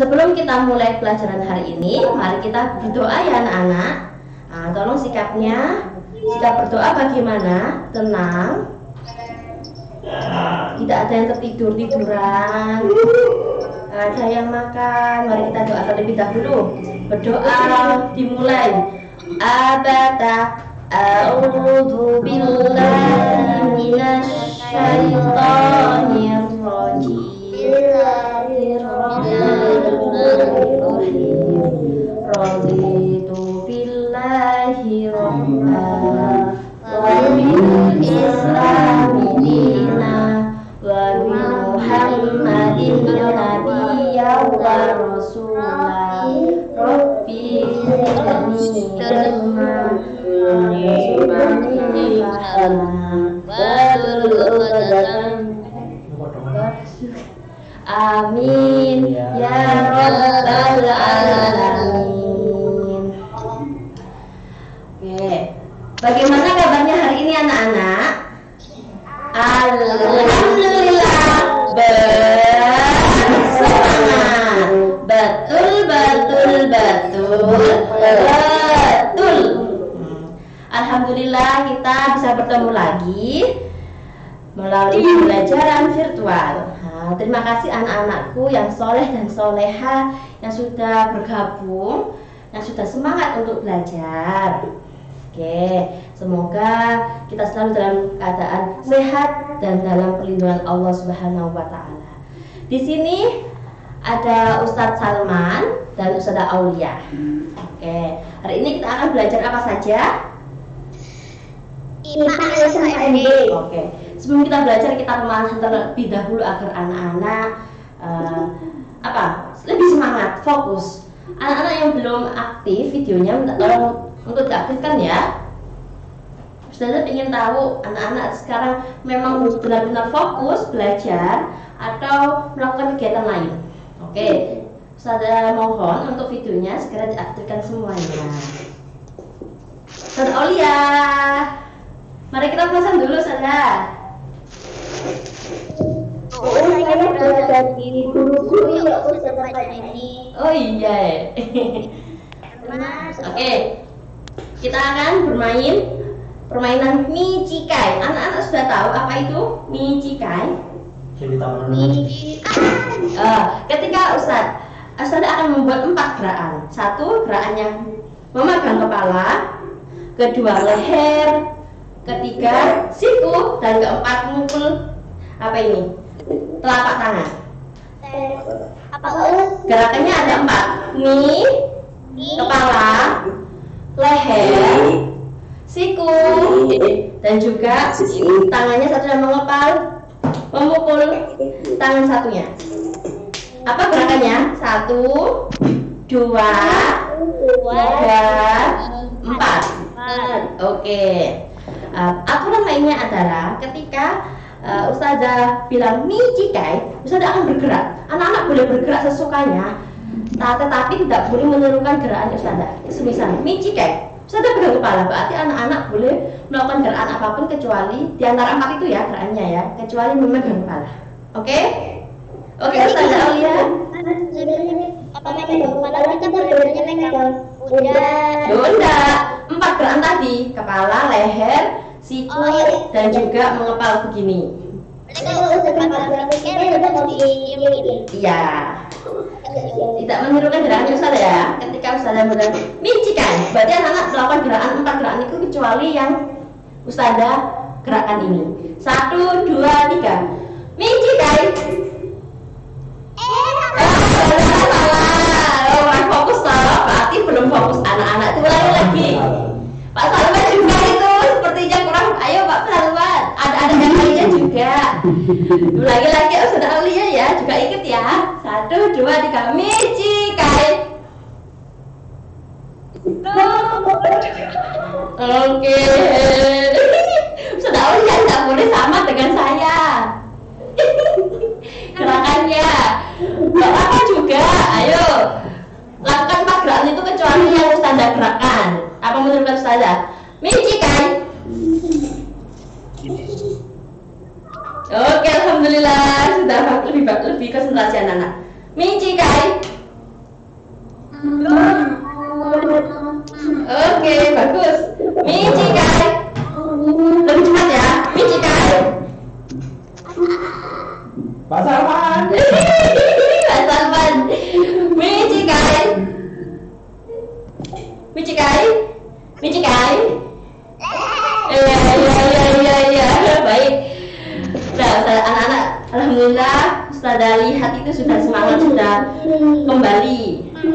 Sebelum kita mulai pelajaran hari ini, mari kita berdoa ya anak-anak. Nah, tolong sikapnya, sikap berdoa bagaimana? Tenang, tidak ada yang tertidur-tiduran, ada yang makan. Mari kita doa terlebih dahulu. Berdoa dimulai. Abata a'udzu billahi minasy syaithanir rajim. Raditu billahi rabban wa bil islami dinan wa bi Muhammadin nabiyyan wa rasulan rabbi zidni ilma amin ya rabbal alamin. Oke, bagaimana kabarnya hari ini anak-anak? Alhamdulillah, bersemangat. Betul. Alhamdulillah kita bisa bertemu lagi melalui pembelajaran virtual. Nah, terima kasih anak-anakku yang soleh dan soleha yang sudah bergabung, yang sudah semangat untuk belajar. Oke, semoga kita selalu dalam keadaan sehat dan dalam perlindungan Allah Subhanahu wa Ta'ala. Di sini ada Ustadz Salman dan Ustadzah Aulia. Oke, hari ini kita akan belajar apa saja? Oke, sebelum kita belajar kita pemanasan terlebih dahulu agar anak-anak lebih semangat, fokus. Anak-anak yang belum aktif videonya minta tolong untuk diaktifkan ya. Ustazah ingin tahu anak-anak sekarang memang benar-benar fokus belajar atau melakukan kegiatan lain. Oke, Ustazah mohon untuk videonya segera diaktifkan semuanya. Ustazah Aulia, mari kita pesan dulu Ustazah. Saya belajar di guru-guru ya Ustazah ini. Oh iya. Oke, kita akan bermain permainan Michikai. Anak-anak sudah tahu apa itu Michikai? Ketika Ustaz akan membuat 4 gerakan. 1, gerakan yang memegang kepala, kedua leher, ketiga siku, dan keempat mukul telapak tangan. Gerakannya ada 4. Kepala, leher, siku, dan juga tangannya satu yang memukul tangan satunya. Apa gerakannya? 1, 2, 3, 4. Oke. Aturan lainnya adalah ketika Ustazah bilang Michikai, Ustazah akan bergerak. Anak-anak boleh bergerak sesukanya, tetapi tidak boleh menirukan gerakan Ustazah. Semisal Michikai, Ustazah pegang kepala, berarti anak-anak boleh melakukan gerakan apapun kecuali di antara 4 itu ya gerakannya ya, kecuali memegang kepala. Oke? Oke, Ustazah Aulia. Apa megang kepala kita belajarnya megang Bunda, 4 gerakan tadi, kepala, leher, siku, dan juga mengepal begini. Iya. Tidak menirukan gerakan Ustazah ya. Ketika Ustazah bilang Michikai, berarti anak-anak melakukan gerakan 4 gerakan itu kecuali yang Ustazah gerakan ini. 1, 2, 3. Michikai. Fokus salah, berarti belum fokus anak-anak. Itu lagi. Pak Salman juga itu sepertinya kurang. Ayo Pak Salman, ada yang lainnya juga. Lagi-lagi Ustazah Aulia ya, juga ikut ya. 1, 2, 3. Michikai. Oke. Ustazah Aulia tidak boleh sama dengan saya. Gerakannya gak apa juga. Ayo lakukan 4 gerakan itu kecuali yang Ustazah gerakan. Apa menurut Ustazah? Michikai. Oke, alhamdulillah sudah lebih konsentrasi anak-anak. Michikai. Oke, bagus. Michikai. Lebih cepat ya. Michikai. Pak Salman. Pak Salman. Michikai. Michikai. Michikai. Iya. Baik. Nah, anak-anak, alhamdulillah Ustazah lihat itu sudah semangat, sudah kembali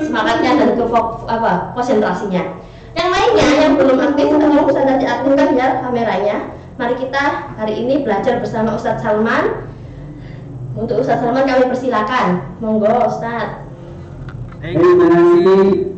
semangatnya dan konsentrasinya. Yang lainnya yang belum aktif, tolong Ustazah diaktifkan ya kameranya. Mari kita hari ini belajar bersama Ustadz Salman. Untuk Ustadz Salman kami persilakan. Monggo Ustadz. Terima kasih.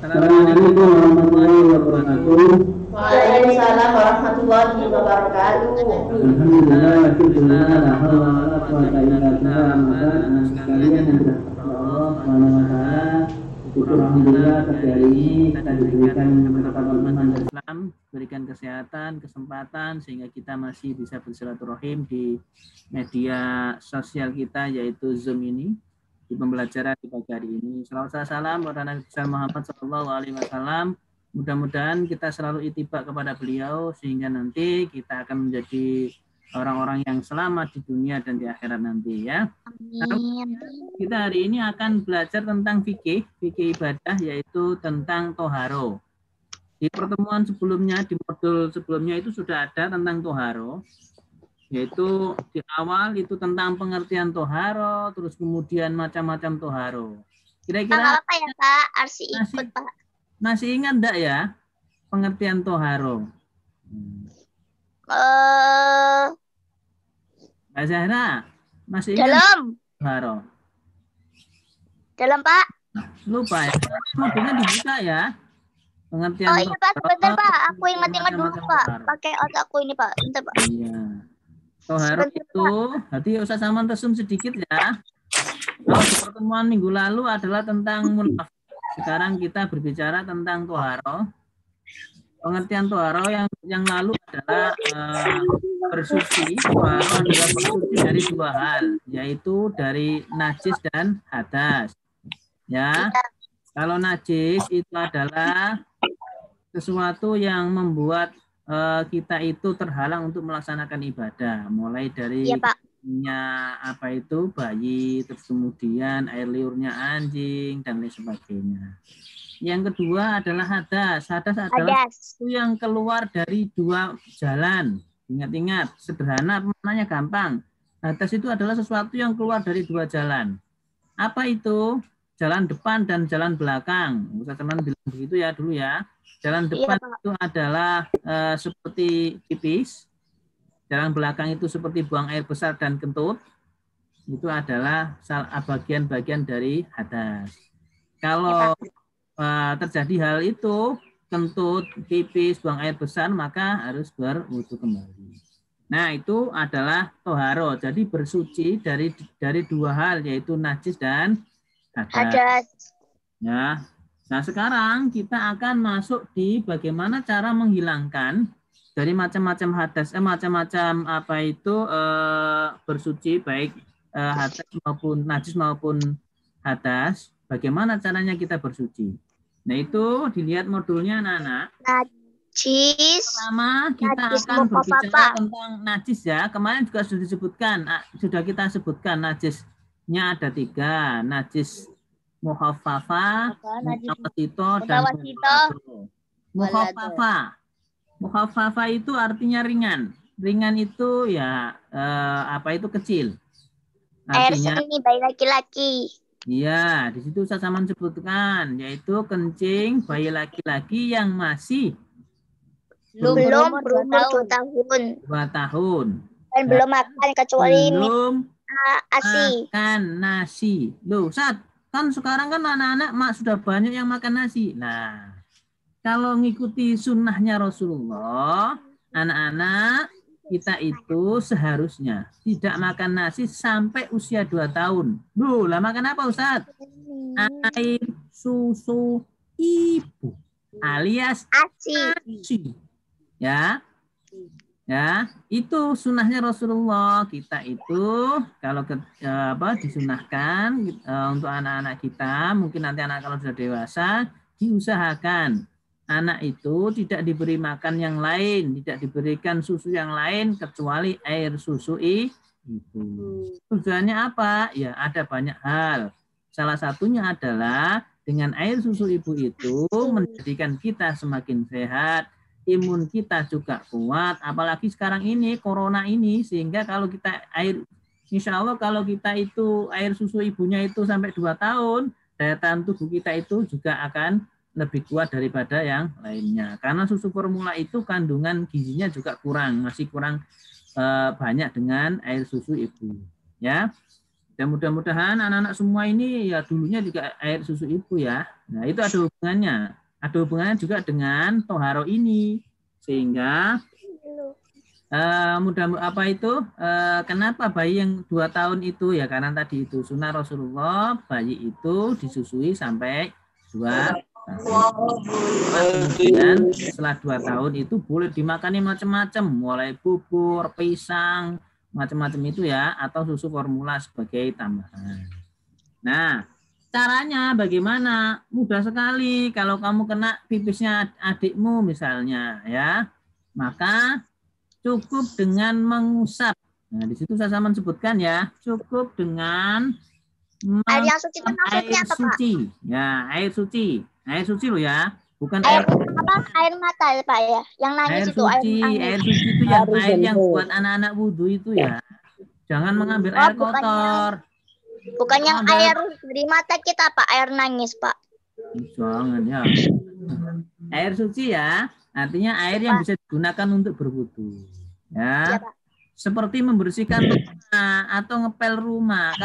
Assalamualaikum warahmatullahi wabarakatuh. Waalaikumsalam warahmatullahi wabarakatuh. Alhamdulillah, syukurlah, la haula wala quwwata illa billah. Anak sekalian yang dirahmati Allah Subhanahu wa taala, syukur alhamdulillah pada hari ini kita diberikan ketetapan iman dan Islam, berikan kesehatan, kesempatan sehingga kita masih bisa bersilaturahim di media sosial kita yaitu Zoom ini. Di pembelajaran di pagi hari ini. Salawat salam kepada Nabi Muhammad SAW. Mudah-mudahan kita selalu itibak kepada beliau sehingga nanti kita akan menjadi orang-orang yang selamat di dunia dan di akhirat nanti ya. Amin. Kita hari ini akan belajar tentang fikih ibadah yaitu tentang toharo. Di pertemuan sebelumnya, di modul sebelumnya itu sudah ada tentang toharo. Yaitu di awal itu tentang pengertian toharo, terus kemudian macam-macam toharo. Kira-kira apa ya Pak? Arsi ikut Pak. Masih ingat enggak ya pengertian toharo? Mbak Zahra, masih ingat dalam toharo? Dalam Pak? Lupa ya. Modulnya dibuka ya. Pengertian iya Pak, sebentar Pak. Aku ingat-ingat dulu Pak. Pakai otakku ini Pak. Bentar Pak. Iya. Toharo itu, nanti Ustaz Salman resum sedikit ya. Kalau di pertemuan minggu lalu adalah tentang munafik. Sekarang kita berbicara tentang toharo. Pengertian toharo yang lalu adalah bersuci. Toharo adalah bersuci dari dua hal, yaitu dari najis dan hadas. Ya, kalau najis itu adalah sesuatu yang membuat kita itu terhalang untuk melaksanakan ibadah, mulai dari bayi, terus kemudian air liurnya anjing dan lain sebagainya. Yang kedua adalah hadas. Hadas adalah sesuatu yang keluar dari dua jalan. Ingat-ingat, sederhana, maknanya gampang. Hadas itu adalah sesuatu yang keluar dari dua jalan. Apa itu? Jalan depan dan jalan belakang. Ustaz Salman bilang begitu ya dulu ya. Jalan depan itu adalah seperti pipis. Jalan belakang itu seperti buang air besar dan kentut. Itu adalah bagian-bagian dari hadas. Kalau terjadi hal itu, kentut, pipis, buang air besar, maka harus berwudu kembali. Nah, itu adalah toharo. Jadi bersuci dari dua hal, yaitu najis dan hadas. Ya. Nah, sekarang kita akan masuk di bagaimana cara menghilangkan dari macam-macam hadas, macam-macam bersuci, baik hadas maupun najis maupun hadas. Bagaimana caranya kita bersuci? Nah, itu dilihat modulnya anak-anak. Najis. Pertama kita akan berbicara tentang najis ya. Kemarin juga sudah kita sebutkan najisnya ada 3, najis mukhaffafa, mutawasito, dan mukhaffafa. Mukhaffafa itu artinya ringan. Ringan itu ya itu kecil. Artinya air seni bayi laki-laki. Iya, di situ saya sama sebutkan yaitu kencing bayi laki-laki yang masih belum berumur 2 tahun. 2 tahun. Dan belum makan kecuali makan nasi. Loh, kan sekarang kan anak-anak sudah banyak yang makan nasi. Nah, kalau mengikuti sunnahnya Rasulullah, anak-anak kita itu seharusnya tidak makan nasi sampai usia 2 tahun. Loh, lah makan apa Ustaz? Air susu ibu alias ASI. Ya. Ya, itu sunnahnya Rasulullah. Kita itu kalau disunahkan untuk anak-anak kita, mungkin nanti anak kalau sudah dewasa, diusahakan anak itu tidak diberi makan yang lain, tidak diberikan susu yang lain kecuali air susu itu. Tujuannya apa? Ya ada banyak hal. Salah satunya adalah dengan air susu ibu itu menjadikan kita semakin sehat, imun kita juga kuat, apalagi sekarang ini corona ini, sehingga kalau kita insya Allah kalau kita itu air susu ibunya itu sampai 2 tahun, daya tahan tubuh kita itu juga akan lebih kuat daripada yang lainnya. Karena susu formula itu kandungan gizinya juga masih kurang banyak dengan air susu ibu. Ya, dan mudah-mudahan anak-anak semua ini ya dulunya juga air susu ibu ya. Nah itu ada hubungannya juga dengan toharo ini, sehingga kenapa bayi yang 2 tahun itu ya karena tadi itu sunnah Rasulullah, bayi itu disusui sampai 2 tahun. Kemudian setelah 2 tahun itu boleh dimakani macam-macam, mulai bubur, pisang, macam-macam itu ya, atau susu formula sebagai tambahan. Nah, caranya bagaimana? Mudah sekali. Kalau kamu kena pipisnya adikmu misalnya ya, maka cukup dengan mengusap. Nah, di situ saya sama sebutkan ya, cukup dengan Air yang suci itu maksudnya apa, Pak? Suci. Ya, air suci. Air suci loh ya, bukan air apa? Air mata ya, Pak ya. Yang nangis air itu suci. Air suci itu yang air yang buat anak-anak wudhu itu ya. Jangan mengambil air kotor. Bukan yang air dari mata kita, Pak. Air nangis, Pak. Jangan ya. Air suci ya, artinya air yang bisa digunakan untuk berwudhu. Ya. Seperti membersihkan rumah atau ngepel rumah.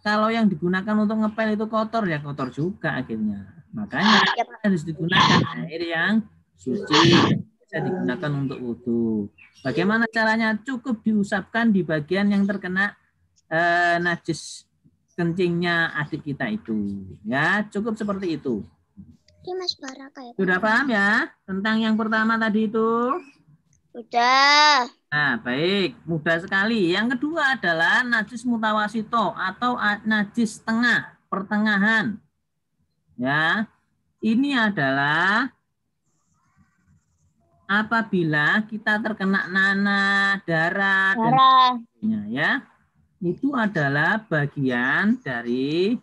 Kalau yang digunakan untuk ngepel itu kotor ya kotor juga akhirnya. Makanya harus digunakan air yang suci, bisa digunakan untuk wudhu. Bagaimana caranya? Cukup diusapkan di bagian yang terkena najis kencingnya adik kita itu. Ya, cukup seperti itu. Sudah paham ya tentang yang pertama tadi itu? Sudah. Nah, baik, mudah sekali. Yang kedua adalah najis mutawasito atau najis tengah, pertengahan. Ya, ini adalah apabila kita terkena nanah, darah, dan sebagainya, ya. Itu adalah bagian dari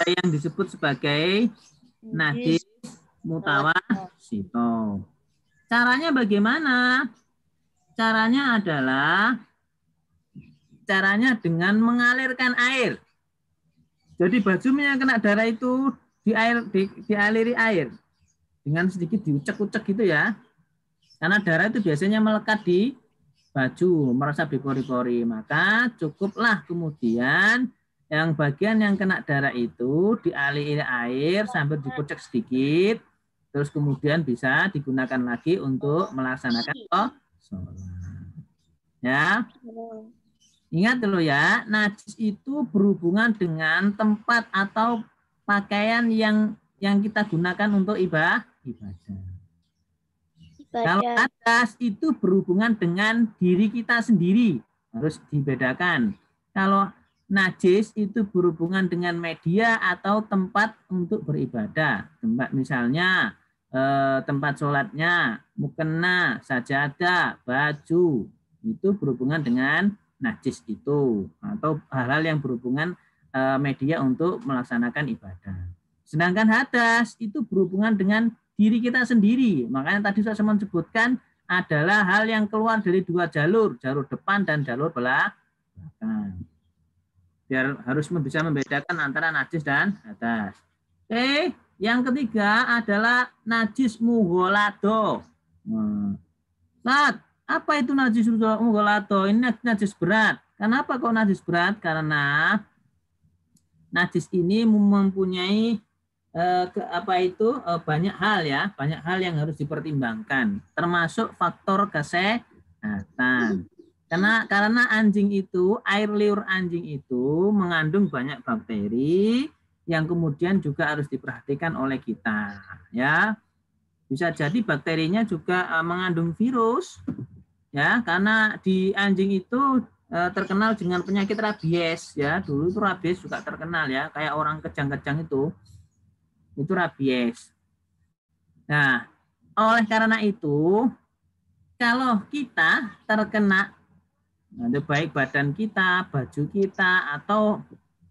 yang disebut sebagai najis mutawasito. Caranya bagaimana? Caranya dengan mengalirkan air. Jadi bajunya yang kena darah itu dialiri air dengan sedikit diucek-ucek gitu ya. Karena darah itu biasanya melekat di baju, meresap di pori-pori. Maka cukuplah kemudian yang bagian yang kena darah itu dialiri air sambil dikucek sedikit. Terus kemudian bisa digunakan lagi untuk melaksanakan sholat. Ya. Ingat dulu ya, najis itu berhubungan dengan tempat atau pakaian yang kita gunakan untuk ibadah. Kalau hadas itu berhubungan dengan diri kita sendiri, harus dibedakan. Kalau najis itu berhubungan dengan media atau tempat untuk beribadah. Tempat misalnya tempat sholatnya, mukena, sajadah, baju, itu berhubungan dengan najis itu atau hal-hal yang berhubungan media untuk melaksanakan ibadah. Sedangkan hadas itu berhubungan dengan diri kita sendiri. Makanya tadi saya sebutkan adalah hal yang keluar dari 2 jalur depan dan jalur belakang. Biar harus bisa membedakan antara najis dan hadas. Yang ketiga adalah najis mughalado. Apa itu najis mughalado? Ini najis berat. Kenapa kok najis berat? Karena najis ini mempunyai banyak hal yang harus dipertimbangkan, termasuk faktor kesehatan. Karena anjing itu, air liur anjing itu mengandung banyak bakteri yang kemudian juga harus diperhatikan oleh kita, ya. Bisa jadi bakterinya juga mengandung virus, ya, karena di anjing itu terkenal dengan penyakit rabies, ya. Dulu itu rabies juga terkenal, ya, kayak orang kejang-kejang itu rabies. Nah, oleh karena itu, kalau kita terkena, baik badan kita, baju kita, atau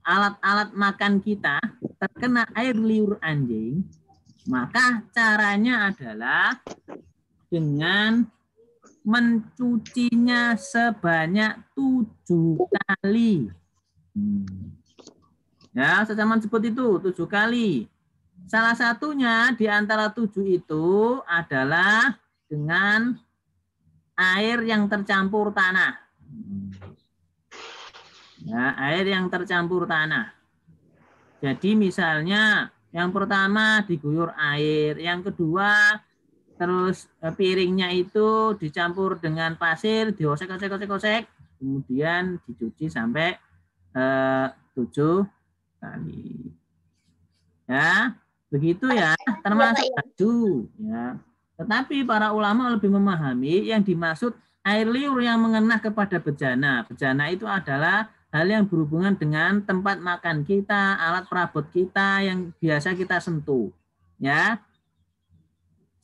alat-alat makan kita terkena air liur anjing, maka caranya adalah dengan mencucinya sebanyak 7 kali. Ya, saya sebut itu 7 kali. Salah satunya di antara 7 itu adalah dengan air yang tercampur tanah. Ya, air yang tercampur tanah. Jadi misalnya yang pertama diguyur air, yang kedua terus piringnya itu dicampur dengan pasir, diosek-osek, kemudian dicuci sampai 7 kali. Ya, begitu ya, termasuk baju. Ya. Tetapi para ulama lebih memahami yang dimaksud air liur yang mengenah kepada bejana. Bejana itu adalah hal yang berhubungan dengan tempat makan kita, alat perabot kita yang biasa kita sentuh. Ya.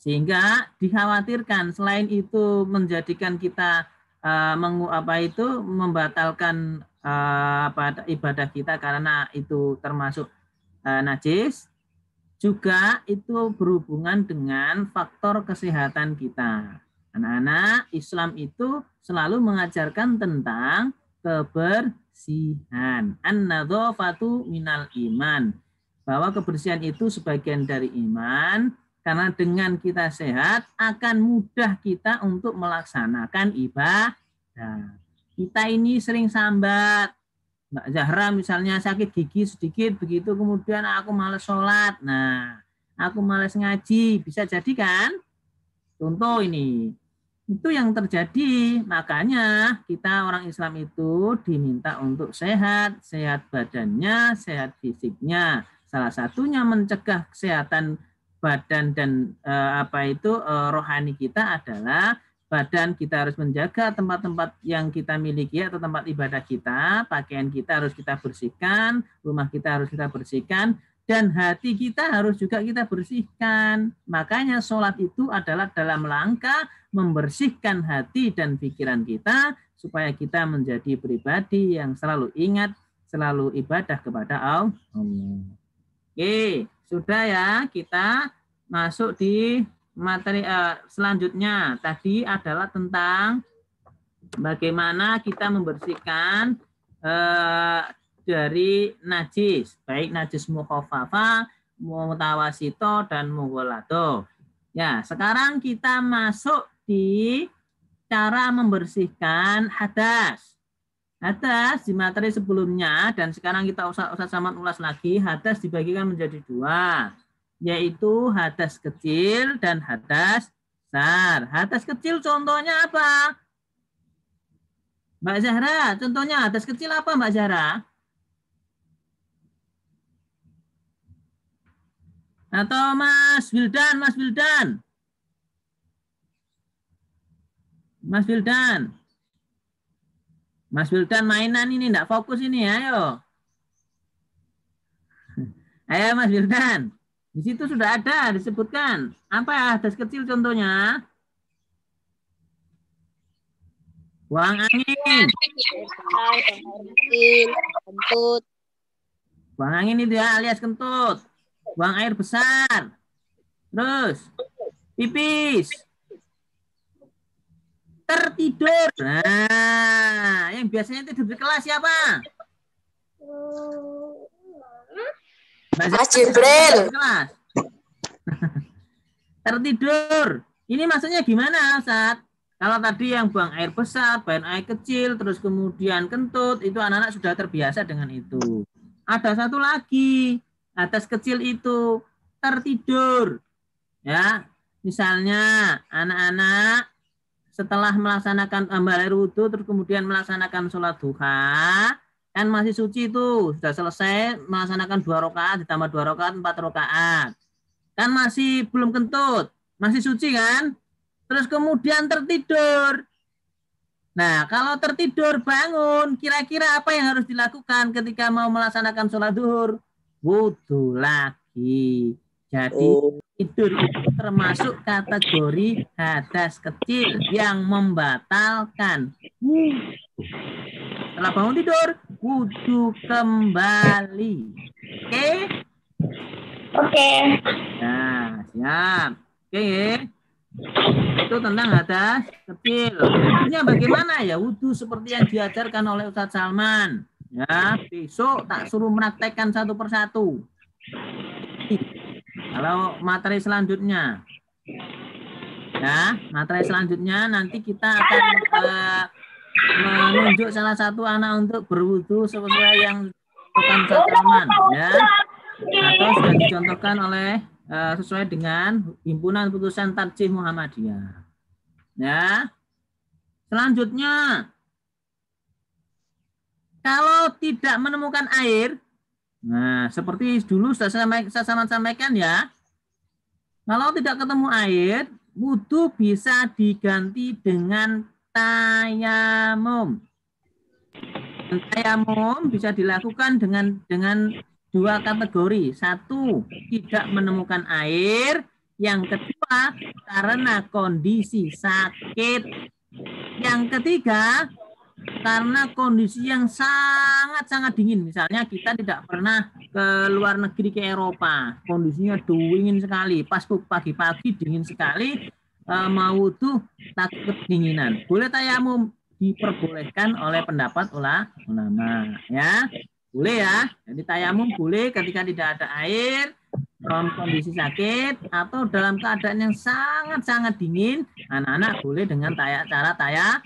Sehingga dikhawatirkan selain itu menjadikan kita membatalkan ibadah kita karena itu termasuk najis, juga itu berhubungan dengan faktor kesehatan kita. Anak-anak, Islam itu selalu mengajarkan tentang kebersihan. An-nadzafatu minal iman. Bahwa kebersihan itu sebagian dari iman, karena dengan kita sehat akan mudah kita untuk melaksanakan ibadah. Kita ini sering sambat. Mbak Zahra misalnya sakit gigi sedikit begitu, kemudian aku malas sholat. Nah, aku malas ngaji. Bisa jadi kan? Contoh ini. Itu yang terjadi. Makanya kita orang Islam itu diminta untuk sehat. Sehat badannya, sehat fisiknya. Salah satunya mencegah kesehatan badan dan rohani kita adalah badan kita harus menjaga tempat-tempat yang kita miliki atau tempat ibadah kita, pakaian kita harus kita bersihkan, rumah kita harus kita bersihkan, dan hati kita harus juga kita bersihkan. Makanya sholat itu adalah dalam rangka membersihkan hati dan pikiran kita supaya kita menjadi pribadi yang selalu ingat, selalu ibadah kepada Allah. Oke, sudah ya, kita masuk di materi selanjutnya. Tadi adalah tentang bagaimana kita membersihkan dari najis, baik najis mukhaffafa, mutawasito, dan mughalladho. Ya, sekarang kita masuk di cara membersihkan hadas. Hadas di materi sebelumnya dan sekarang kita Ustaz Samad ulas lagi. Hadas dibagikan menjadi 2. Yaitu hadas kecil dan hadas besar. Hadas kecil contohnya apa? Mbak Zahra, contohnya hadas kecil apa Mbak Zahra? Atau Mas Wildan? Mas Wildan mainan ini enggak fokus ini, ayo. Ayo Mas Wildan. Di situ sudah ada disebutkan. Apa ya hadas kecil contohnya? Buang angin. Kentut. Buang angin itu ya alias kentut. Buang air besar. Terus pipis. Tertidur. Nah, yang biasanya tidur di kelas siapa? Mas Jibril. Tertidur. Ini maksudnya gimana, Ustaz? Kalau tadi yang buang air besar, buang air kecil, terus kemudian kentut, itu anak-anak sudah terbiasa dengan itu. Ada satu lagi, atas kecil itu tertidur. Ya, misalnya anak-anak setelah melaksanakan air wudhu, terus kemudian melaksanakan sholat duha, kan masih suci itu, sudah selesai melaksanakan 2 rakaat, ditambah 2 rakaat, 4 rakaat. Kan masih belum kentut. masih suci kan? Terus kemudian tertidur. Nah, kalau tertidur bangun, kira-kira apa yang harus dilakukan ketika mau melaksanakan sholat zuhur? Wudhu lagi. Jadi tidur itu termasuk kategori hadas kecil yang membatalkan wudhu. Setelah bangun tidur, wudhu kembali. Oke? Oke. Nah, siap. Oke. Itu tentang hadas kecil. Wudhunya bagaimana ya? Wudhu seperti yang diajarkan oleh Ustadz Salman. Ya, besok tak suruh menaktekkan satu persatu. Kalau materi selanjutnya, ya, materi selanjutnya nanti kita akan menunjuk salah satu anak untuk berwudhu sesuai yang dicontohkan Ustadz Salman, ya, atau sudah dicontohkan oleh sesuai dengan himpunan putusan Tarjih Muhammadiyah. Ya. Selanjutnya, kalau tidak menemukan air, nah seperti dulu saya sampaikan ya, kalau tidak ketemu air, wudhu bisa diganti dengan tayamum. Tayamum bisa dilakukan dengan dua kategori. Satu, tidak menemukan air. Yang kedua, karena kondisi sakit. Yang ketiga, karena kondisi yang sangat-sangat dingin. Misalnya kita tidak pernah ke luar negeri, ke Eropa. Kondisinya dingin sekali. Pas pagi-pagi dingin sekali. Mau wudhu takut kedinginan. Boleh tayamum, diperbolehkan oleh pendapat ulama. Ya. Boleh ya, jadi tayamum boleh ketika tidak ada air, dalam kondisi sakit, atau dalam keadaan yang sangat-sangat dingin, anak-anak boleh dengan cara tayamum.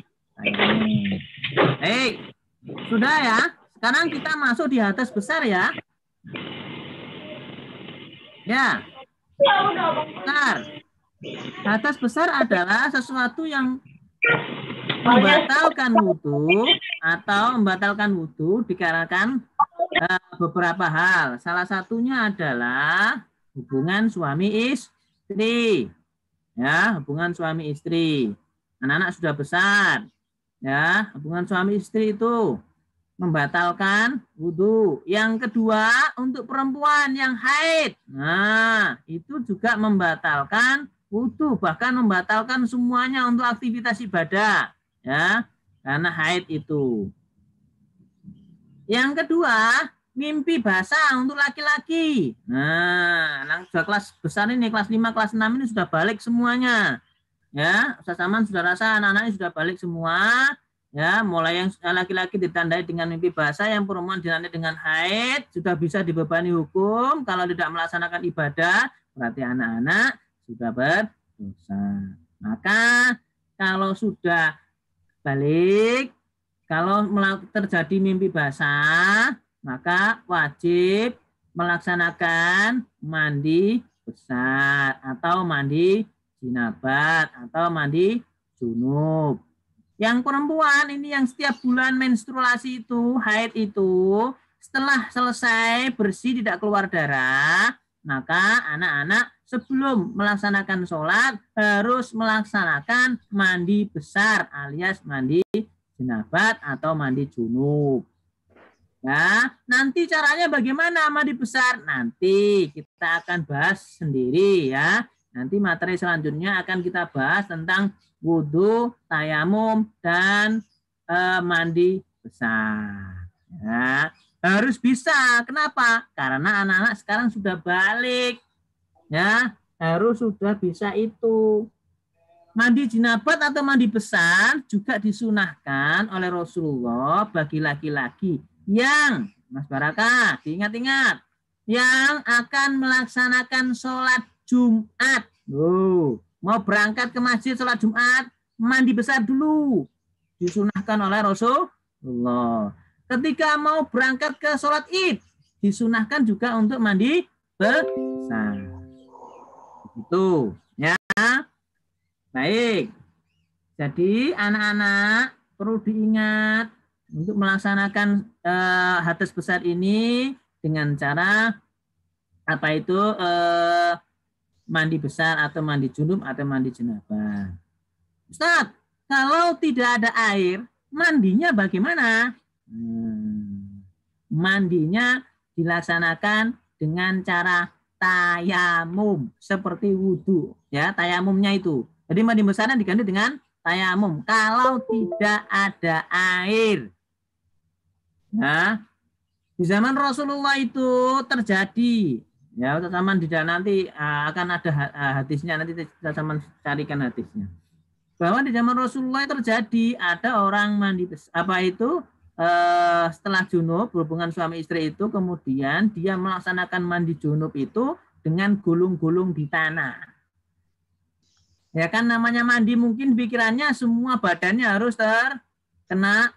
Sudah ya, sekarang kita masuk di hadas besar ya. Ya, besar. Hadas besar adalah sesuatu yang membatalkan wudhu atau membatalkan wudhu dikarenakan beberapa hal. Salah satunya adalah hubungan suami istri. Ya, hubungan suami istri. Anak-anak sudah besar. Ya, hubungan suami istri itu membatalkan wudhu. Yang kedua, untuk perempuan yang haid. Nah, itu juga membatalkan wudhu, bahkan membatalkan semuanya untuk aktivitas ibadah. Ya, karena haid itu. Yang kedua, mimpi basah untuk laki-laki. Nah, sudah kelas besar ini, kelas 5, kelas 6 ini sudah balik semuanya. Ya, Ustaz Salman sudah rasa anak-anaknya sudah balik semua. Ya, mulai yang laki-laki ditandai dengan mimpi basah, yang perempuan ditandai dengan haid, sudah bisa dibebani hukum. Kalau tidak melaksanakan ibadah, berarti anak-anak sudah berdosa. Maka kalau sudah balik, kalau terjadi mimpi basah, maka wajib melaksanakan mandi besar atau mandi jinabat atau mandi junub. Yang perempuan ini yang setiap bulan menstruasi itu, haid itu, setelah selesai bersih tidak keluar darah, maka anak-anak sebelum melaksanakan sholat harus melaksanakan mandi besar alias mandi jinabat atau mandi junub. Ya, nanti caranya bagaimana mandi besar? Nanti kita akan bahas sendiri ya. Nanti materi selanjutnya akan kita bahas tentang wudhu, tayamum, dan mandi besar. Ya, harus bisa. Kenapa? Karena anak-anak sekarang sudah balik. Ya, harus sudah bisa itu. Mandi jinabat atau mandi besar juga disunahkan oleh Rasulullah bagi laki-laki yang, Mas Baraka, diingat-ingat, yang akan melaksanakan sholat Jumat. Mau berangkat ke masjid sholat Jumat, mandi besar dulu. Disunahkan oleh Rasulullah. Ketika mau berangkat ke sholat Id, disunahkan juga untuk mandi besar. Itu, ya. Baik. Jadi anak-anak perlu diingat untuk melaksanakan hadas besar ini dengan cara apa itu mandi besar atau mandi junub atau mandi janabah. Ustaz, kalau tidak ada air, mandinya bagaimana? Mandinya dilaksanakan dengan cara tayamum seperti wudhu, ya, tayamumnya itu. Jadi mandi besarnya diganti dengan tayamum kalau tidak ada air. Nah, di zaman Rasulullah itu terjadi, ya, zaman di dalam nanti akan ada hadisnya, nanti kita sama carikan hadisnya. Bahwa di zaman Rasulullah terjadi ada orang mandi setelah junub, berhubungan suami istri itu, kemudian dia melaksanakan mandi junub itu dengan gulung-gulung di tanah. Ya kan, namanya mandi mungkin pikirannya semua badannya harus terkena,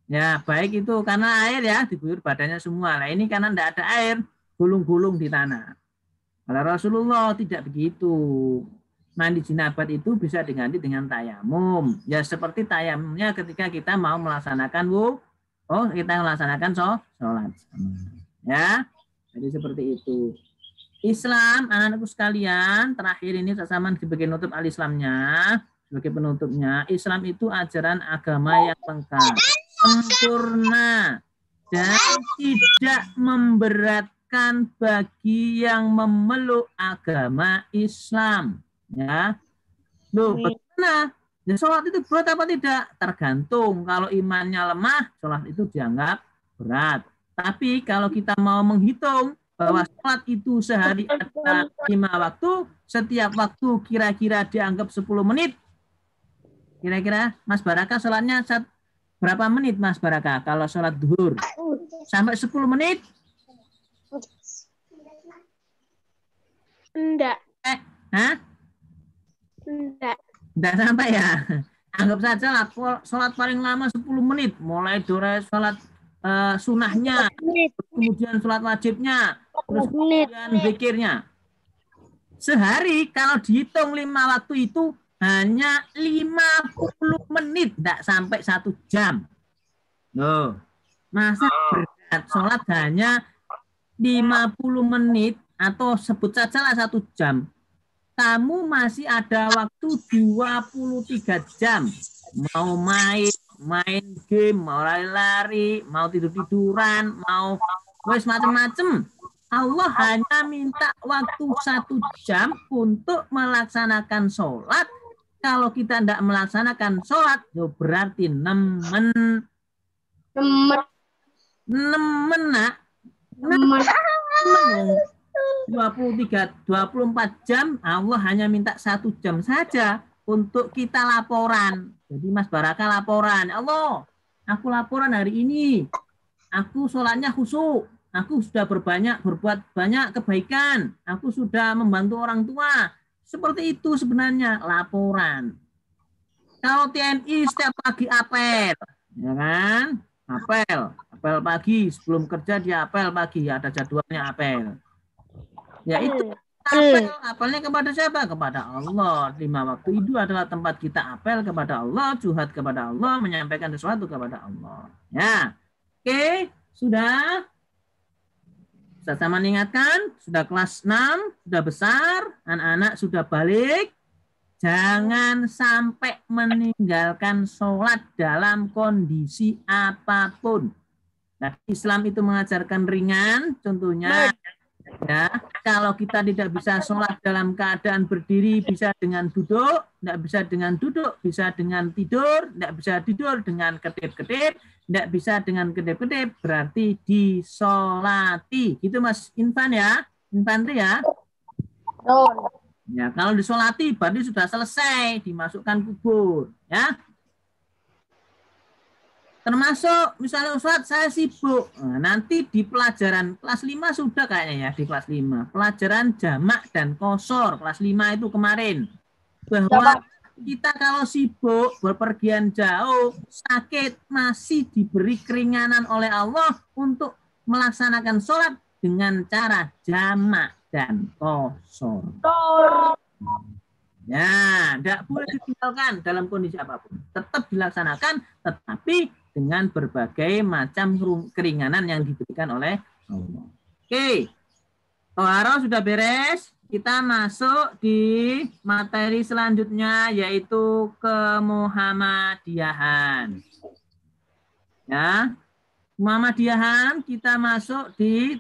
ya baik itu karena air ya, diguyur badannya semua. Nah ini karena tidak ada air, gulung-gulung di tanah. Kalau Rasulullah tidak begitu. Mandi jinabat itu bisa diganti dengan tayamum. Ya seperti tayamumnya ketika kita mau melaksanakan kita melaksanakan sholat. Ya, jadi seperti itu. Islam, anak-anakku sekalian, terakhir ini sama sebagai penutup al-Islamnya, sebagai penutupnya, Islam itu ajaran agama yang lengkap, sempurna, dan tidak memberatkan bagi yang memeluk agama Islam. Ya, bagaimana? Ya, sholat itu berat apa tidak? Tergantung. Kalau imannya lemah, sholat itu dianggap berat. Tapi kalau kita mau menghitung bahwa sholat itu sehari ada 5 waktu, setiap waktu kira-kira dianggap 10 menit. Kira-kira Mas Baraka sholatnya berapa menit Mas Baraka? Kalau sholat duhur sampai 10 menit? Enggak. Hah? Enggak sampai ya. Anggap saja lah sholat paling lama 10 menit. Mulai dari sholat sunahnya, kemudian sholat wajibnya, terus kemudian zikirnya. Sehari kalau dihitung 5 waktu itu hanya 50 menit. Enggak sampai 1 jam. Loh, masa berat sholat hanya 50 menit atau sebut saja lah 1 jam. Kamu masih ada waktu 23 jam. Mau main game, mau lari-lari, mau tidur-tiduran, mau macam-macam. Allah hanya minta waktu 1 jam untuk melaksanakan sholat. Kalau kita tidak melaksanakan sholat, berarti nemen nak. 24 jam, Allah hanya minta 1 jam saja untuk kita laporan. Jadi Mas Baraka laporan, Allah, aku laporan hari ini, aku sholatnya khusyuk, aku sudah berbuat banyak kebaikan, aku sudah membantu orang tua. Seperti itu sebenarnya laporan. Kalau TNI setiap pagi apel, ya kan? Apel pagi, sebelum kerja dia apel pagi, ada jadwalnya apel. Ya itu apelnya kepada siapa? Kepada Allah. 5 waktu itu adalah tempat kita apel kepada Allah, curhat kepada Allah, menyampaikan sesuatu kepada Allah. Ya, oke, sudah. Saya sama mengingatkan, sudah kelas 6, sudah besar, anak-anak sudah balik. Jangan sampai meninggalkan sholat dalam kondisi apapun. Nah, Islam itu mengajarkan ringan, contohnya. Ya, kalau kita tidak bisa sholat dalam keadaan berdiri, bisa dengan duduk, tidak bisa dengan duduk, bisa dengan tidur, tidak bisa tidur dengan kedip-kedip, tidak bisa dengan kedip-kedip, berarti disolati. Gitu Mas Infan ya, Infantri ya. Ya, kalau disolati berarti sudah selesai, dimasukkan kubur, ya. Termasuk misalnya Ustaz saya sibuk. Nah, nanti di pelajaran kelas 5 sudah kayaknya ya, di kelas 5. Pelajaran jamak dan qashar kelas 5 itu kemarin. Bahwa kita kalau sibuk, berpergian jauh, sakit, masih diberi keringanan oleh Allah untuk melaksanakan sholat dengan cara jamak dan qashar. Ya, tidak boleh ditinggalkan dalam kondisi apapun. Tetap dilaksanakan, tetapi dengan berbagai macam keringanan yang diberikan oleh Allah. Oke. Toharo sudah beres. Kita masuk di materi selanjutnya yaitu kemuhammadiyahan. Ya, Muhammadiyahan kita masuk di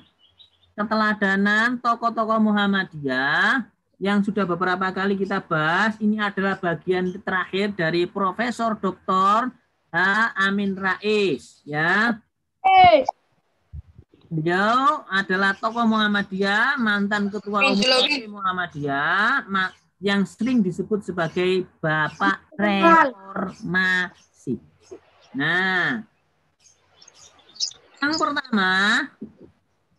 keteladanan tokoh-tokoh Muhammadiyah yang sudah beberapa kali kita bahas. Ini adalah bagian terakhir dari Profesor Dr. Amin Rais. Ya. Beliau adalah tokoh Muhammadiyah, mantan ketua umum Muhammadiyah, yang sering disebut sebagai Bapak Reformasi. Nah, yang pertama,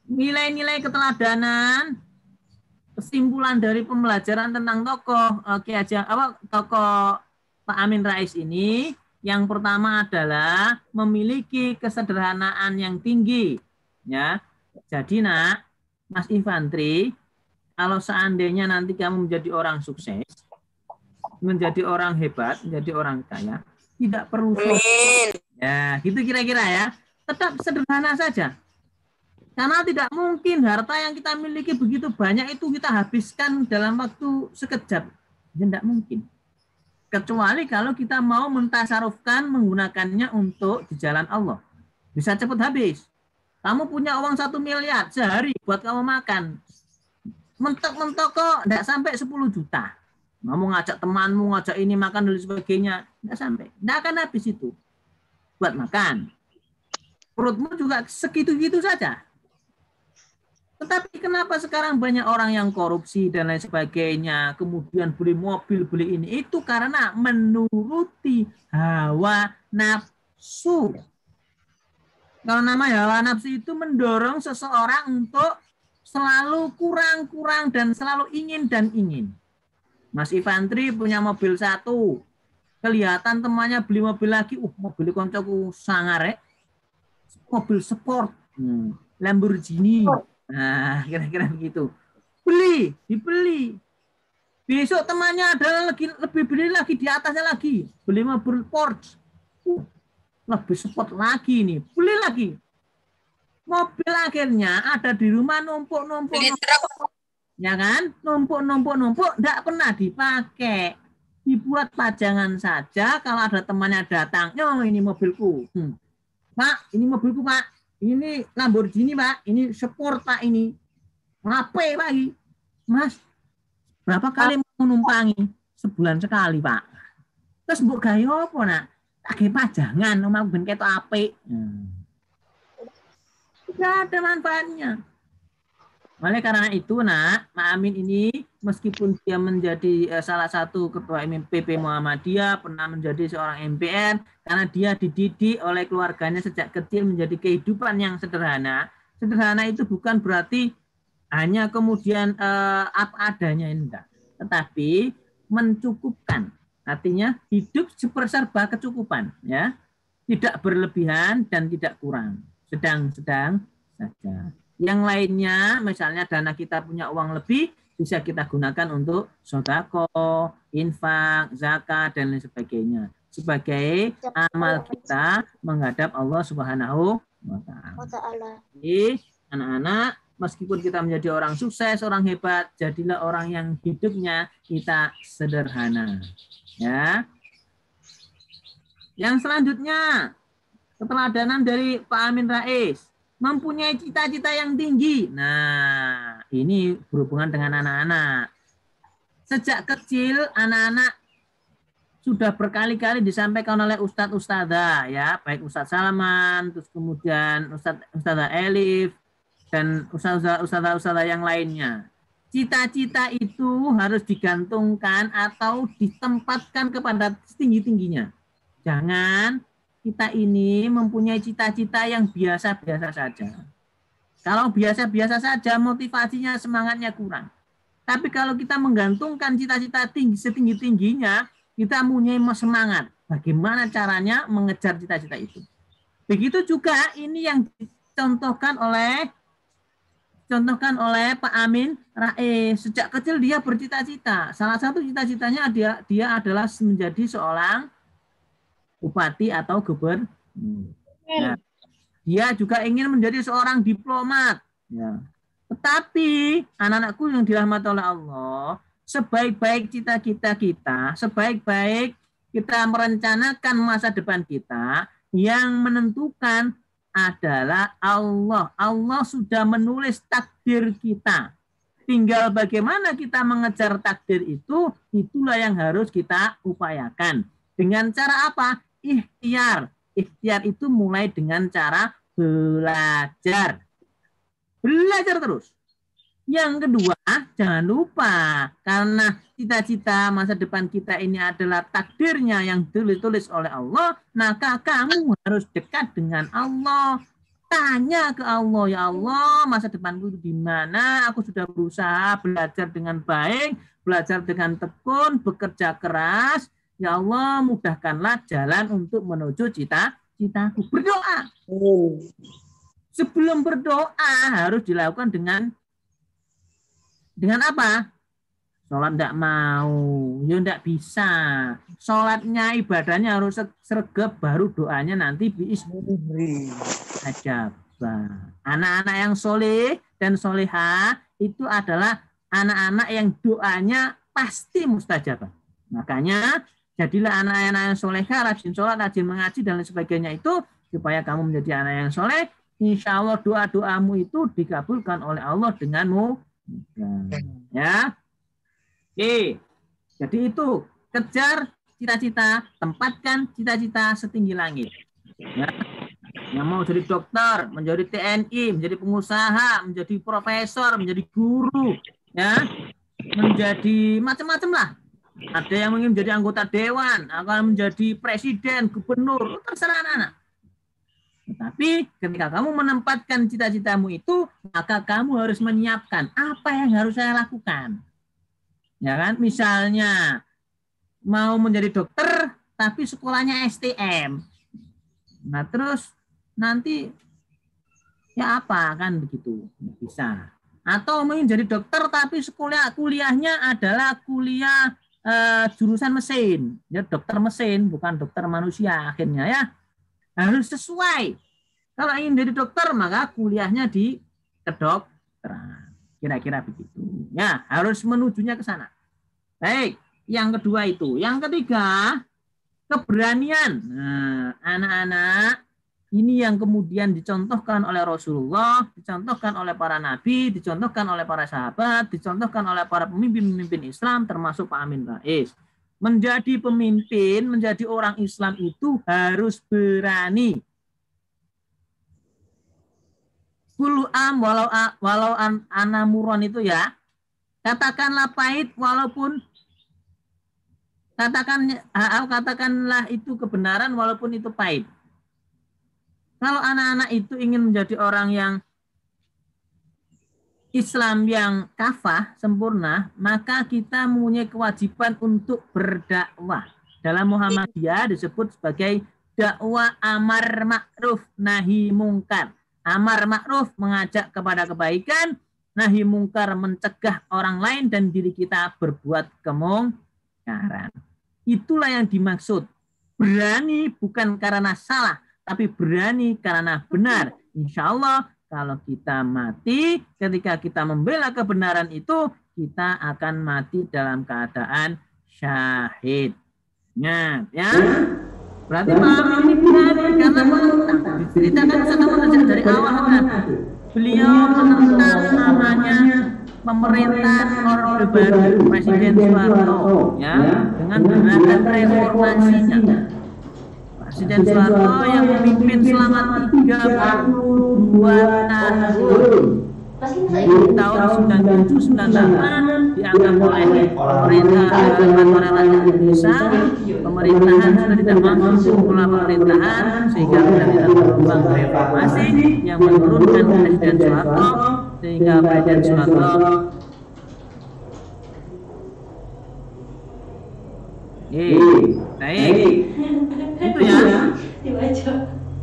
nilai-nilai keteladanan, kesimpulan dari pembelajaran tentang tokoh tokoh Pak Amin Rais ini, yang pertama adalah memiliki kesederhanaan yang tinggi. Ya, jadi nak, Mas Infantri, kalau seandainya nanti kamu menjadi orang sukses, menjadi orang hebat, menjadi orang kaya, tidak perlu ya, gitu kira-kira ya. Tetap sederhana saja. Karena tidak mungkin harta yang kita miliki begitu banyak itu kita habiskan dalam waktu sekejap. Ya, tidak mungkin. Kecuali kalau kita mau mentasarufkan menggunakannya untuk di jalan Allah. Bisa cepat habis. Kamu punya uang 1 miliar sehari buat kamu makan. Mentok-mentok kok tidak sampai 10 juta. Kamu ngajak temanmu, ngajak ini makan dan sebagainya. Tidak sampai. Tidak akan habis itu. Buat makan. Perutmu juga segitu-gitu saja. Tetapi kenapa sekarang banyak orang yang korupsi dan lain sebagainya, kemudian beli mobil, beli ini, itu karena menuruti hawa nafsu. Kalau namanya hawa nafsu itu mendorong seseorang untuk selalu kurang-kurang dan selalu ingin dan ingin. Mas Infantri punya mobil 1, kelihatan temannya beli mobil lagi, mobil koncoku sangar mobil sport, Lamborghini. Nah, kira-kira begitu. Dibeli. Besok temannya ada lebih beli lagi di atasnya lagi. Beli mobil Porsche. Lebih sport lagi nih. Beli lagi. Mobil akhirnya ada di rumah numpuk. Ya kan? Numpuk. Tidak pernah dipakai. Dibuat pajangan saja. Kalau ada temannya datang, ini mobilku. Pak, ini mobilku, Pak. Ini Lamborghini, Pak. Ini sport, Pak, ini. Ngapain lagi? Mas, berapa kali mau numpangi? Sebulan sekali, Pak. Terus mbok gawe apa, Nak? Pakai pajangan, omah ben ketok apik. Tidak ada manfaatnya. Oleh karena itu, Nak, Pak Amin ini meskipun dia menjadi salah satu ketua PP Muhammadiyah, pernah menjadi seorang MPR, karena dia dididik oleh keluarganya sejak kecil menjadi kehidupan yang sederhana. Sederhana itu bukan berarti hanya kemudian apa adanya, enggak. Tetapi mencukupkan. Artinya hidup serba kecukupan, ya. Tidak berlebihan dan tidak kurang. Sedang-sedang saja. Yang lainnya, misalnya dana kita punya uang lebih, bisa kita gunakan untuk sedekah, infak, zakat, dan lain sebagainya. Sebagai amal kita menghadap Allah Subhanahu wa Ta'ala. Jadi, anak-anak, meskipun kita menjadi orang sukses, orang hebat, jadilah orang yang hidupnya kita sederhana. Ya. Yang selanjutnya, keteladanan dari Pak Amin Rais. Mempunyai cita-cita yang tinggi. Nah, ini berhubungan dengan anak-anak. Sejak kecil, anak-anak sudah berkali-kali disampaikan oleh ustadz-ustadzah, ya, baik Ustadz Salman, terus kemudian Ustadzah Elif, dan ustadzah-ustadzah yang lainnya. Cita-cita itu harus digantungkan atau ditempatkan kepada setinggi-tingginya. Jangan kita ini mempunyai cita-cita yang biasa-biasa saja. Kalau biasa-biasa saja, motivasinya, semangatnya kurang. Tapi kalau kita menggantungkan cita-cita setinggi-tingginya, kita mempunyai semangat. Bagaimana caranya mengejar cita-cita itu? Begitu juga ini yang dicontohkan oleh Pak Amin Rais. Sejak kecil dia bercita-cita. Salah satu cita-citanya dia adalah menjadi seorang bupati atau gubernur. Ya. Dia juga ingin menjadi seorang diplomat. Ya. Tetapi anak-anakku yang dirahmati oleh Allah, sebaik-baik cita-cita kita, sebaik-baik kita merencanakan masa depan kita, yang menentukan adalah Allah. Allah sudah menulis takdir kita. Tinggal bagaimana kita mengejar takdir itu, itulah yang harus kita upayakan. Dengan cara apa? Ikhtiar. Ikhtiar itu mulai dengan cara belajar. Belajar terus. Yang kedua, jangan lupa, karena cita-cita masa depan kita ini adalah takdirnya yang ditulis oleh Allah, maka kamu harus dekat dengan Allah. Tanya ke Allah, ya Allah, masa depanku di mana? Aku sudah berusaha belajar dengan baik, belajar dengan tekun, bekerja keras. Ya Allah, mudahkanlah jalan untuk menuju cita-citaku. Berdoa. Sebelum berdoa harus dilakukan dengan apa? Sholat enggak mau, ya enggak bisa. Sholatnya, ibadahnya harus sregep, baru doanya nanti biiznillah. Anak-anak yang soleh dan soleha itu adalah anak-anak yang doanya pasti mustajabah. Makanya jadilah anak-anak yang soleha, rajin sholat, rajin mengaji dan lain sebagainya itu, supaya kamu menjadi anak yang soleh. Insya Allah doa-doamu itu dikabulkan oleh Allah denganmu. Ya. Oke. Jadi itu, kejar cita-cita, tempatkan cita-cita setinggi langit. Ya. Yang mau jadi dokter, menjadi TNI, menjadi pengusaha, menjadi profesor, menjadi guru, ya, menjadi macam-macam lah. Ada yang ingin menjadi anggota dewan, akan menjadi presiden, gubernur, terserah anak-anak. Tetapi ketika kamu menempatkan cita-citamu itu, maka kamu harus menyiapkan apa yang harus saya lakukan. Ya kan? Misalnya mau menjadi dokter, tapi sekolahnya STM. Nah terus nanti ya apa kan begitu? Bisa. Atau ingin jadi dokter, tapi kuliahnya adalah kuliah jurusan mesin. Ya dokter mesin, bukan dokter manusia akhirnya ya. Harus sesuai. Kalau ingin jadi dokter, maka kuliahnya di kedokteran. Kira-kira begitu. Ya, harus menujunya ke sana. Baik, yang kedua itu. Yang ketiga, keberanian. Nah, anak-anak, ini yang kemudian dicontohkan oleh Rasulullah, dicontohkan oleh para nabi, dicontohkan oleh para sahabat, dicontohkan oleh para pemimpin-pemimpin Islam, termasuk Pak Amin Rais. Menjadi pemimpin, menjadi orang Islam itu harus berani. Kulu'am walau anamuron itu ya. Katakanlah pahit walaupun katakanlah itu kebenaran walaupun itu pahit. Kalau anak-anak itu ingin menjadi orang yang Islam yang kafah, sempurna, maka kita mempunyai kewajiban untuk berdakwah. Dalam Muhammadiyah disebut sebagai dakwah amar ma'ruf nahi mungkar. Amar ma'ruf mengajak kepada kebaikan, nahi mungkar mencegah orang lain dan diri kita berbuat kemungkaran. Itulah yang dimaksud. Berani bukan karena salah, tapi berani karena benar. Insya Allah kalau kita mati, ketika kita membela kebenaran itu, kita akan mati dalam keadaan syahid. Ya. Berarti Pak ini berani karena menentang. Diceritakan satu dari awal kan. Beliau menentang namanya pemerintahan Orde Baru, Presiden Soeharto, ya, dengan gerakan reformasinya. Presiden Soeharto yang memimpin selama 32 tahun. Tahun 97-98 dianggap oleh pemerintah Indonesia, pemerintahan sudah tidak mampu mengelola pemerintahan sehingga tidak berkembang reformasi yang menurunkan Presiden Soeharto sehingga Presiden Soeharto baik itu ya.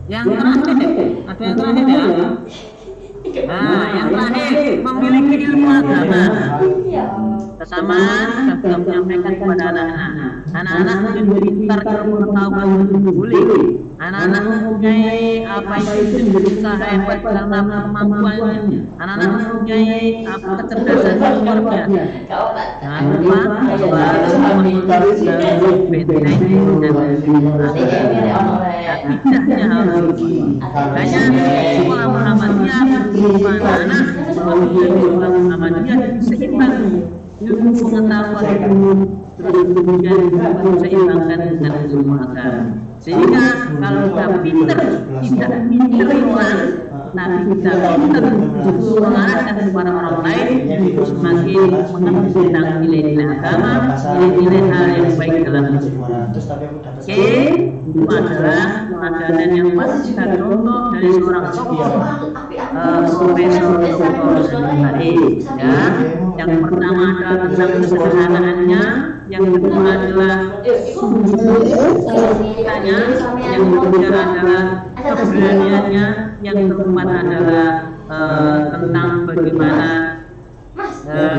Yang terakhir ada yang terakhir ya. Nah, yang terakhir memiliki ilmu agama. Kesamaan sudah menyampaikan kepada anak-anak. Anak-anak menjadi pintar ilmu pengetahuan boleh. Anak-anak mempunyai apa itu usaha hebat dalam kemampuannya. Anak-anak mempunyai apa kecerdasan yang luar biasa. Jangan lupa bahwa benteng akidahnya harus tinggi. Makanya sekolah Muhammadiyah berupa anak sekolah Muhammadiyah seimbang ilmu pengetahuan terus kemudian seimbangkan dengan ilmu agama. Sehingga kalau kita pintar tidak pintar Quran, tapi kita pintar justru mengarahkan kepada orang lain, itu semakin mengerti tentang nilai-nilai agama, nilai-nilai hal yang baik dalam hidup. Oke, itu adalah pelajaran yang masih kita contoh dari seorang tokoh Profesor Dr. Hari. Ya, yang pertama adalah tentang kesederhanaannya, yang kedua adalah sungguh-sungguhnya, yang ketiga adalah keberaniannya, yang keempat adalah tentang bagaimana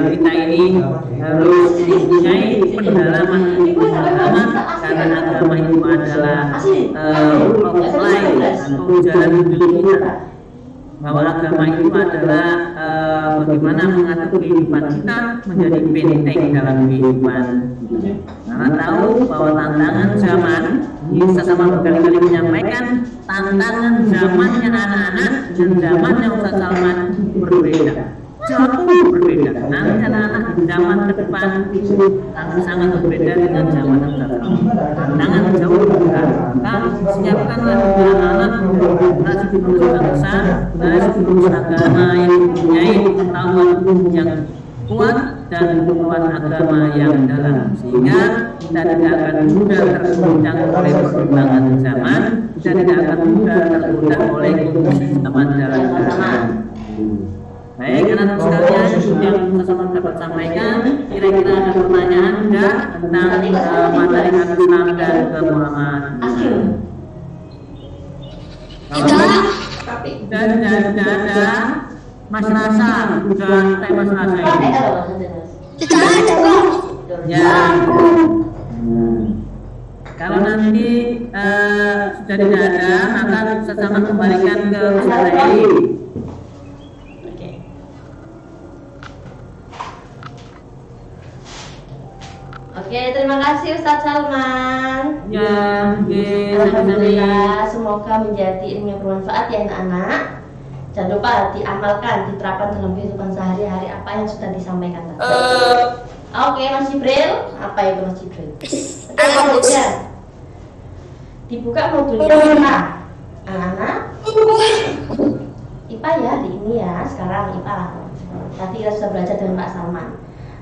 kita ini harus mempunyai pendalaman agama, karena agama itu adalah offline atau jalan hidup kita. Bahwa agama itu adalah bagaimana mengatur kehidupan kita menjadi benteng dalam kehidupan. Karena tahu bahwa tantangan zaman, ini saya sama berkali-kali menyampaikan, tantangan zamannya anak-anak dan zamannya Ustaz Salman berbeda, jauh berbeda. Nanti anak-anak di zaman ke depan itu sangat berbeda dengan zaman Ustaz Salman. Tantangan jauh berbeda. Maka siapkanlah anak-anak generasi penerus bangsa, generasi penerus agama yang mempunyai pengetahuan yang kuat dan pengetahuan agama yang dalam, sehingga kita tidak akan mudah tergoncang oleh perkembangan zaman, kita tidak akan mudah tergoda oleh kondisi zaman dalam keadaan. Baik, anak-anak sekalian, yang saya dapat sampaikan, kira-kira ada pertanyaan enggak tentang materi Islam dan kemuhammad? Tidak ada. Mas Rasa, sudah Mas Rasa ini. Tidak ada kok. Ya. Kalau nanti sudah tidak ada, maka saya akan kembalikan ke Ustaz Eli. Oke, terima kasih Ustaz Salman. Ya, alhamdulillah, semoga menjadi ilmu yang bermanfaat ya anak-anak. Jangan lupa diamalkan, diterapkan dalam kehidupan sehari-hari apa yang sudah disampaikan tadi. Oke, Mas Jibril, apa itu Mas Jibril? Ya. Dibuka modulnya IPA, anak-anak. IPA ya, di ini ya, sekarang IPA. Tadi kita sudah belajar dengan Pak Salman.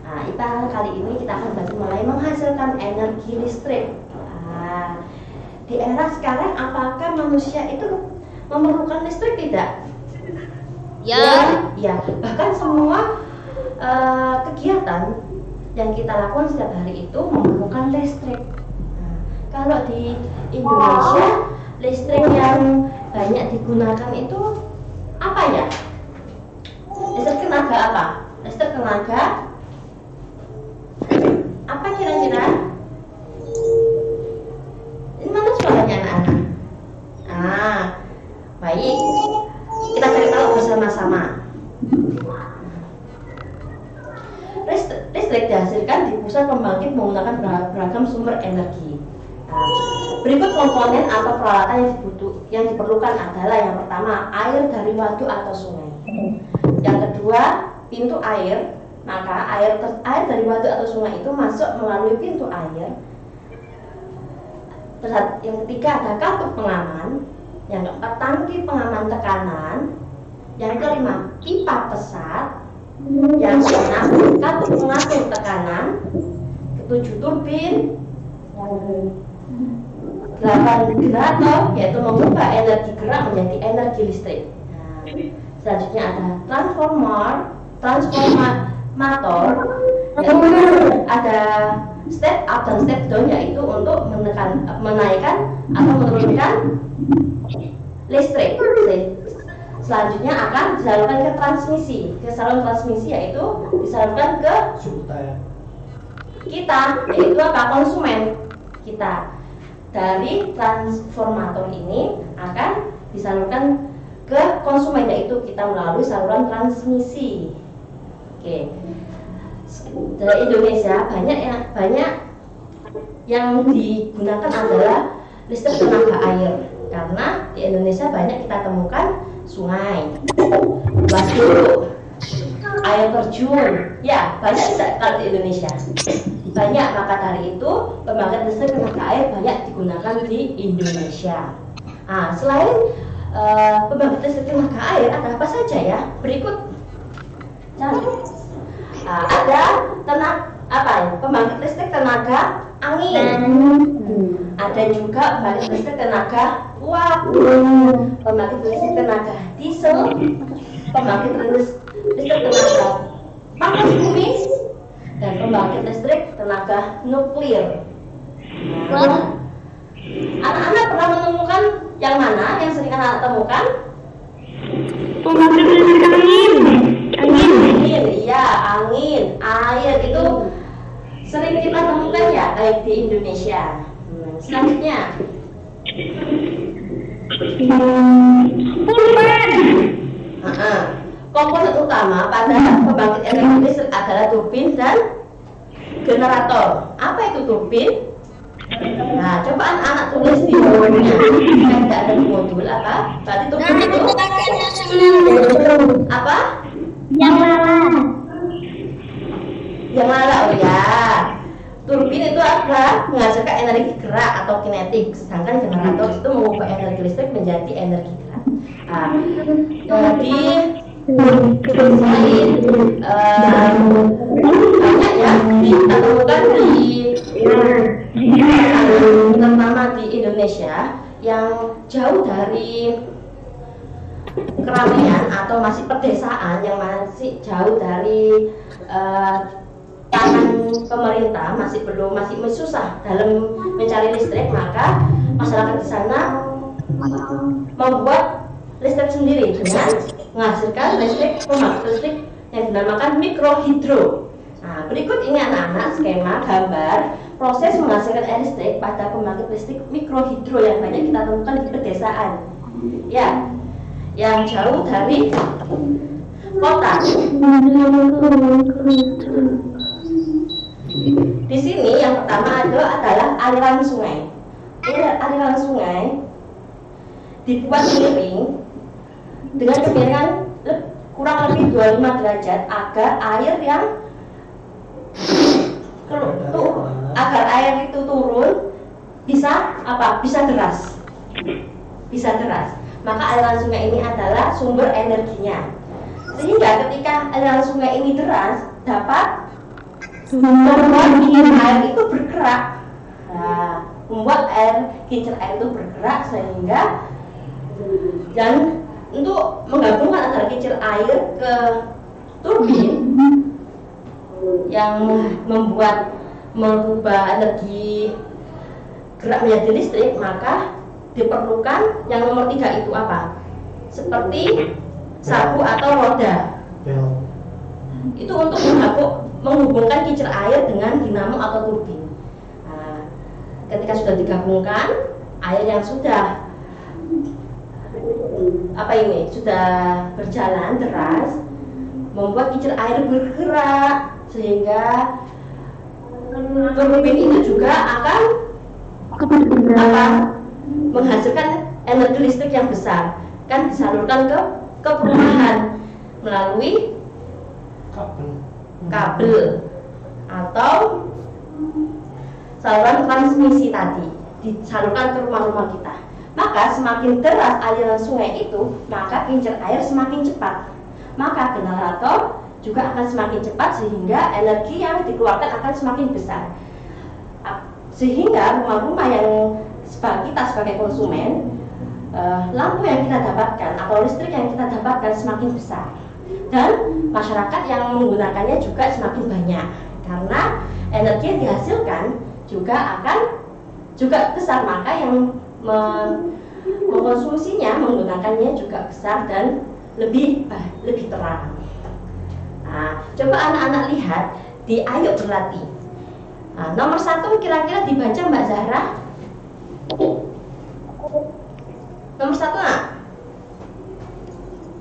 Nah, IPA kali ini kita akan belajar mengenai menghasilkan energi listrik. Nah, di era sekarang apakah manusia itu memerlukan listrik tidak? Ya, bahkan semua kegiatan yang kita lakukan setiap hari itu memerlukan listrik. Nah, kalau di Indonesia listrik yang banyak digunakan itu apa ya? Listrik tenaga apa? Listrik tenaga apa kira-kira? Ini mana suaranya anak-anak? Ah, baik. Kita cari tahu bersama-sama. Listrik dihasilkan di pusat pembangkit menggunakan beragam sumber energi. Nah, berikut komponen atau peralatan yang diperlukan adalah yang pertama, air dari waduk atau sungai. Yang kedua, pintu air. Maka air dari waduk atau sungai itu masuk melalui pintu air. Terus yang ketiga ada katup pengaman. Yang keempat, tangki pengaman tekanan. Yang kelima, pipa pesat. Yang keenam, katup pengatur tekanan. Ketujuh, turbin. Yang delapan, generator, yaitu mengubah energi gerak menjadi energi listrik. Nah, selanjutnya ada transformator, ada step up dan step down, yaitu untuk menaikkan atau menurunkan listrik. Selanjutnya akan disalurkan ke transmisi, ke saluran transmisi, yaitu disalurkan ke kita, yaitu apa, konsumen kita. dari transformator ini akan disalurkan ke konsumen, yaitu kita melalui saluran transmisi. Oke. Di Indonesia banyak yang digunakan adalah listrik tenaga air, karena di Indonesia banyak kita temukan sungai, waduk, air terjun, ya banyak kalau di Indonesia banyak. Maka dari itu pembangkit listrik tenaga air banyak digunakan di Indonesia. Selain pembangkit listrik tenaga air, ada apa saja ya? Berikut ada pembangkit listrik tenaga angin, ada juga pembangkit listrik tenaga uap, pembangkit listrik tenaga diesel, pembangkit listrik tenaga panas bumi, dan pembangkit listrik tenaga nuklir. Anak-anak pernah menemukan yang mana yang sering anak temukan? Pembangkit listrik angin. Iya, angin, air itu sering kita temukan ya, baik di Indonesia. Selanjutnya, komponen utama pada pembangkit energi listrik adalah turbin dan generator. Apa itu turbin? Nah, coba anak-anak tulis di bawahnya. Kan tidak ada di modul apa? Berarti turbin itu apa? Yang lala, oh ya. Turbin itu adalah menghasilkan energi gerak atau kinetik, sedangkan generator itu mengubah energi listrik menjadi energi gerak. Jadi selain banyak ya kita temukan terutama di Indonesia yang jauh dari keramaian atau masih pedesaan, yang masih jauh dari tangan pemerintah, masih susah dalam mencari listrik, maka masyarakat di sana membuat listrik sendiri dengan menghasilkan pembangkit listrik yang dinamakan mikrohidro. Nah, berikut ini anak-anak skema gambar proses menghasilkan air listrik pada pembangkit listrik mikrohidro yang banyak kita temukan di pedesaan. Ya, yang jauh dari kota. Di sini yang pertama adalah aliran sungai. Aliran sungai dibuat miring dengan kemiringan kurang lebih 25 derajat agar air itu turun bisa deras. Maka aliran sungai ini adalah sumber energinya. Sehingga ketika aliran sungai ini deras dapat membuat air itu bergerak. Membuat kincir air itu bergerak sehingga dan untuk menggabungkan antara kincir air ke turbin yang mengubah energi gerak menjadi listrik, maka diperlukan yang nomor 3 itu apa? Seperti sapu atau roda. Itu untuk menghubungkan kincir air dengan dinamo atau turbin. Ketika sudah digabungkan, air yang sudah berjalan deras membuat kincir air bergerak, sehingga turbin itu juga akan menghasilkan energi listrik yang besar, kan disalurkan ke perumahan melalui kabel atau saluran transmisi tadi, disalurkan ke rumah-rumah kita. Maka semakin deras aliran sungai itu, maka kincir air semakin cepat, maka generator juga akan semakin cepat, sehingga energi yang dikeluarkan akan semakin besar, sehingga rumah-rumah yang kita sebagai konsumen, lampu yang kita dapatkan atau listrik yang kita dapatkan semakin besar, dan masyarakat yang menggunakannya juga semakin banyak, karena energi yang dihasilkan juga besar, maka yang mengkonsumsinya, menggunakannya juga besar dan lebih terang. Coba anak-anak lihat di Ayo Berlatih. Nomor 1 kira-kira dibaca Mbak Zahra. Nomor 1 nak?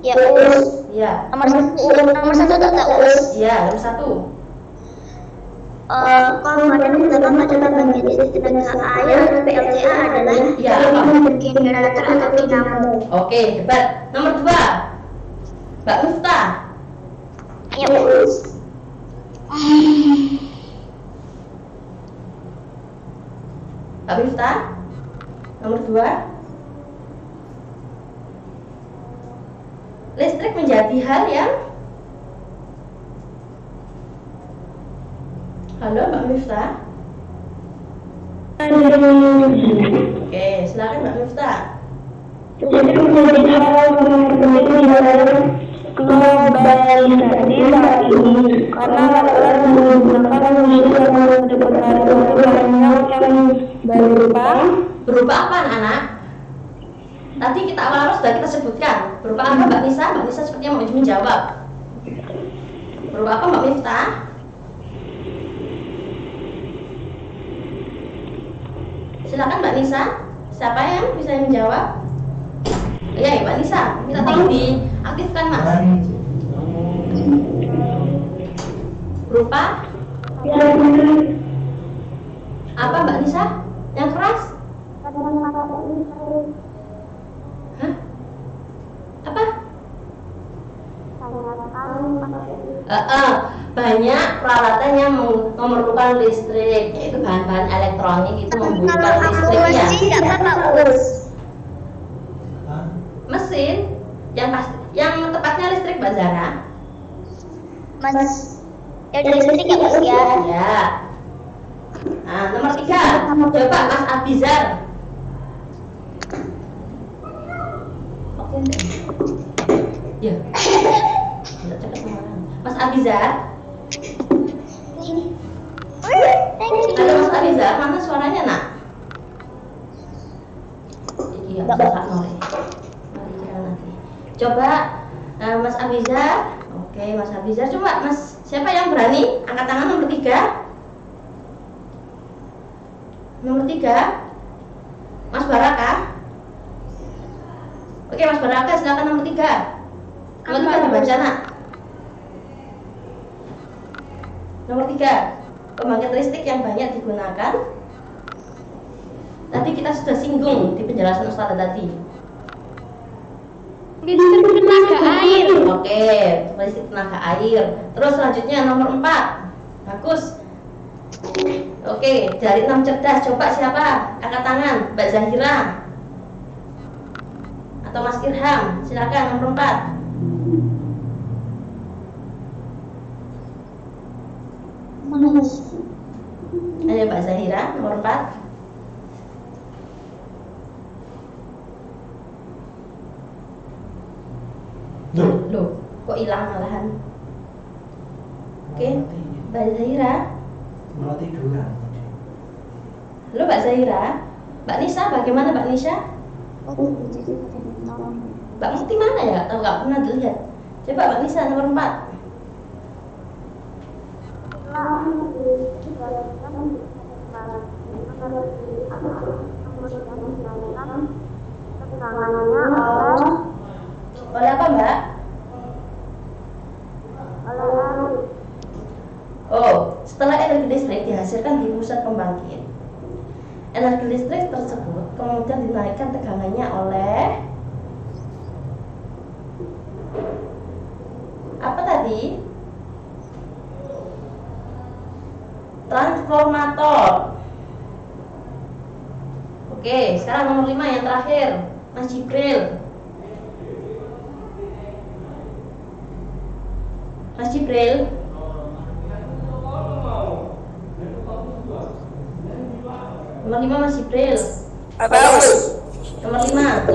Ya, Us. Iya. Nomor 1 tak Us. Iya, nomor 1. Komponen utama bagian listrik tenaga air PLTA adalah Ya, apa? generator atau dinamo. Oke, hebat. Nomor 2. Mbak Miftah. Ya, Us. Mbak Miftah. Nomor 2. Listrik menjadi hal yang Halo Mbak Miftah. Oke, silakan Mbak Miftah. Globalisasi saat ini karena rakyat menggunakan Berupa apa anak-anak? Tadi kita awal sudah kita sebutkan. Berupa apa Mbak Nisa? Mbak Nisa sepertinya mau menjawab. Berupa apa Mbak Miftah? Silakan Mbak Nisa. Siapa yang bisa menjawab? Iya, Mbak Nisa. Kita tolong diaktifkan Mas. Berupa apa Mbak Nisa? Yang keras? Hah? Apa? Banyak peralatan yang memerlukan listrik, yaitu bahan-bahan elektronik itu membutuhkan listrik ya. Mesin yang tepatnya listrik Mbak Zara. Mas, listrik ya Mas ya. Ya. Nah, nomor 3. Coba Mas Abizar. Oke. Ya. Mas Abizar. Ada Mas Abizar, mana suaranya nak? Iya, Kak Nore. Nanti. Coba Mas Abizar. Oke, Mas Abizar. Coba Mas, siapa yang berani? Angkat tangan nomor 3. Nomor 3. Mas Baraka. Oke, Mas Baraka, silakan nomor 3. Nomor 3 dibaca nak. Nomor 3. Pembangkit listrik yang banyak digunakan. Tadi kita sudah singgung di penjelasan Ustazah tadi. Listrik tenaga air. Oke, listrik tenaga air. Terus selanjutnya nomor 4. Bagus. Oke, dari 6 cerdas, coba siapa? Angkat tangan, Mbak Zahira atau Mas Irham, silakan nomor 4. Ayo Mbak Zahira, nomor 4. Loh, kok hilang malahan? Oke, Mbak Zahira. Malah tiduran. Halo Mbak Zahira. Mbak Nisa, bagaimana Mbak Nisa? Mbak Mukti mana ya? Tahu nggak pernah dilihat. Coba Mbak Nisa nomor 4. Oleh apa Mbak? Oh, setelah energi listrik dihasilkan di pusat pembangkit, energi listrik tersebut kemudian dinaikkan tegangannya oleh apa tadi? Transformator. Oke, sekarang nomor 5 yang terakhir, Mas Jibril. Mas Jibril. Nomor 5 Mas Jibril. Nomor 5.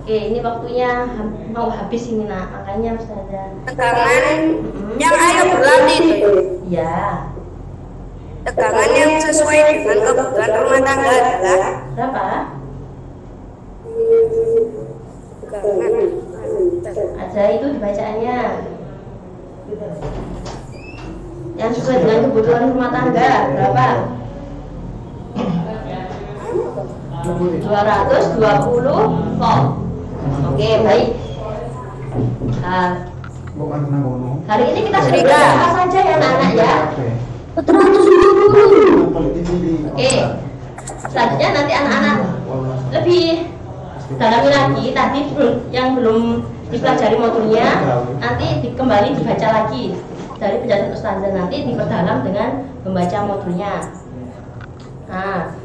Oke, ini waktunya mau habis ini nak, makanya Ustazah. Tegangan yang ayo berlatih itu. Ya. Tegangan yang sesuai dengan kebutuhan rumah tangga adalah Berapa? tegangan. Ada itu dibacaannya. Yang sesuai dengan kebutuhan rumah tangga berapa? 220 volt. Oke, baik. Hari ini kita sudah belajar apa saja ya anak-anak ya? 420. Oke. Selanjutnya nanti anak-anak lebih dalami lagi tadi yang belum dipelajari modulnya, nanti kembali dibaca lagi dari penjelasan Ustazah, nanti diperdalam dengan membaca modulnya. Nah,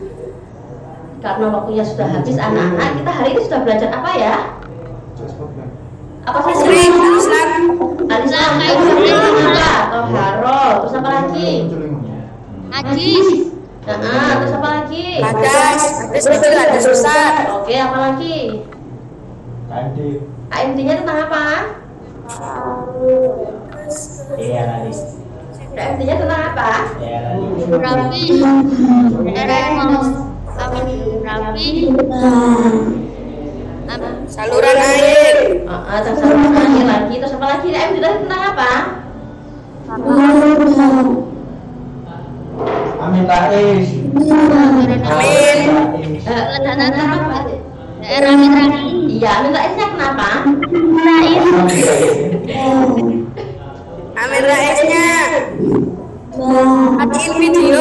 karena waktunya sudah habis anak-anak, kita hari ini sudah belajar apa ya? Apa saja? Al-Islam, Toharo, terus apa lagi? Najis. Terus apa lagi? Hadas. Habis itu ada susah. Oke, apa lagi? KMT-nya tentang apa? KMT-nya tentang apa? Rapi. Saluran air. Saluran air lagi. Terus apa lagi? KMT tentang apa? Amin Rais. Amin. Daerah Mitrani. Iya, Amin Raisnya kenapa? Amin Raisnya. Matiin video.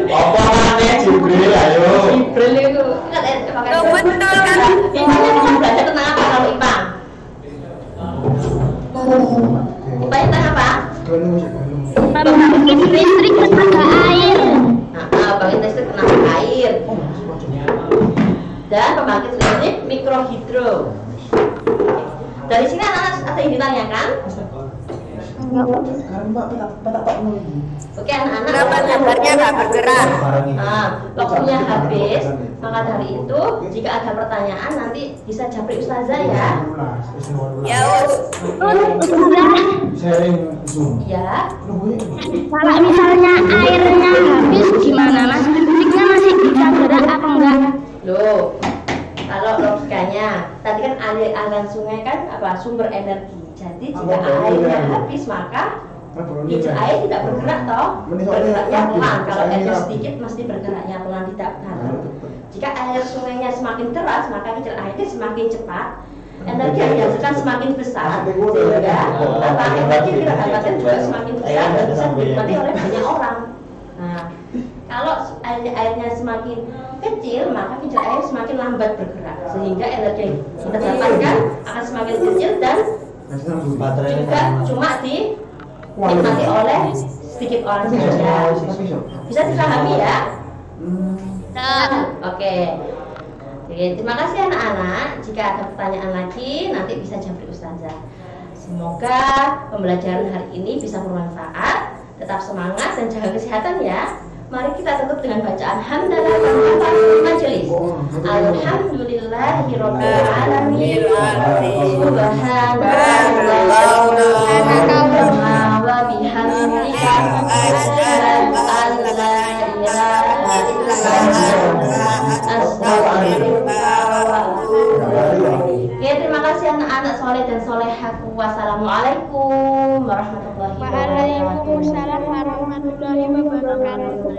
Apa namanya Jibril ayo. Jibril itu Loh, betul kan? IPA-nya kita belajar tentang apa kalau IPA? IPA-nya tentang apa? Pembangkit listrik tenaga air. Pembangkit listrik tenaga air dan pembangkit listrik mikrohidro. Dari sini anak-anak ada yang ditanyakan? Oke anak-anak. Kenapa gambarnya nggak bergerak? Waktunya habis, maka dari itu jika ada pertanyaan nanti bisa japri Ustazah ya. Ya, Sharing Zoom. Ya. Kalau misalnya airnya habis gimana Mas? Listriknya masih bisa gerak apa enggak? Loh, kalau logikanya tadi kan aliran sungai kan apa sumber energi. Jadi jika airnya habis maka kincir air tidak bergerak toh, bergeraknya pelan. Kalau airnya sedikit mesti bergeraknya pelan, tidak kanan. Jika air sungainya semakin deras maka kincir airnya semakin cepat, energi yang dihasilkan semakin besar, sehingga apa energi yang kita dapatkan juga semakin besar dan bisa dinikmati oleh banyak orang. Nah, kalau airnya semakin kecil maka kincir air semakin lambat bergerak, sehingga energi yang kita dapatkan akan semakin kecil dan juga cuma dinikmati oleh sedikit orang saja. Bisa dipahami ya? Oke. Terima kasih anak-anak. Jika ada pertanyaan lagi nanti bisa japri Ustazah. Semoga pembelajaran hari ini bisa bermanfaat. Tetap semangat dan jaga kesehatan ya. Mari kita tutup dengan bacaan hamdalah dan majelis. Alhamdulillahirabbil alamin. Subhanallah wa bihamdika asyhadu an la ilaha illa anta astaghfiruka wa atubu ilaik. Oke, terima kasih anak-anak soleh dan solehaku. Wassalamualaikum warahmatullahi wabarakatuh. Waalaikumsalam warahmatullahi wabarakatuh.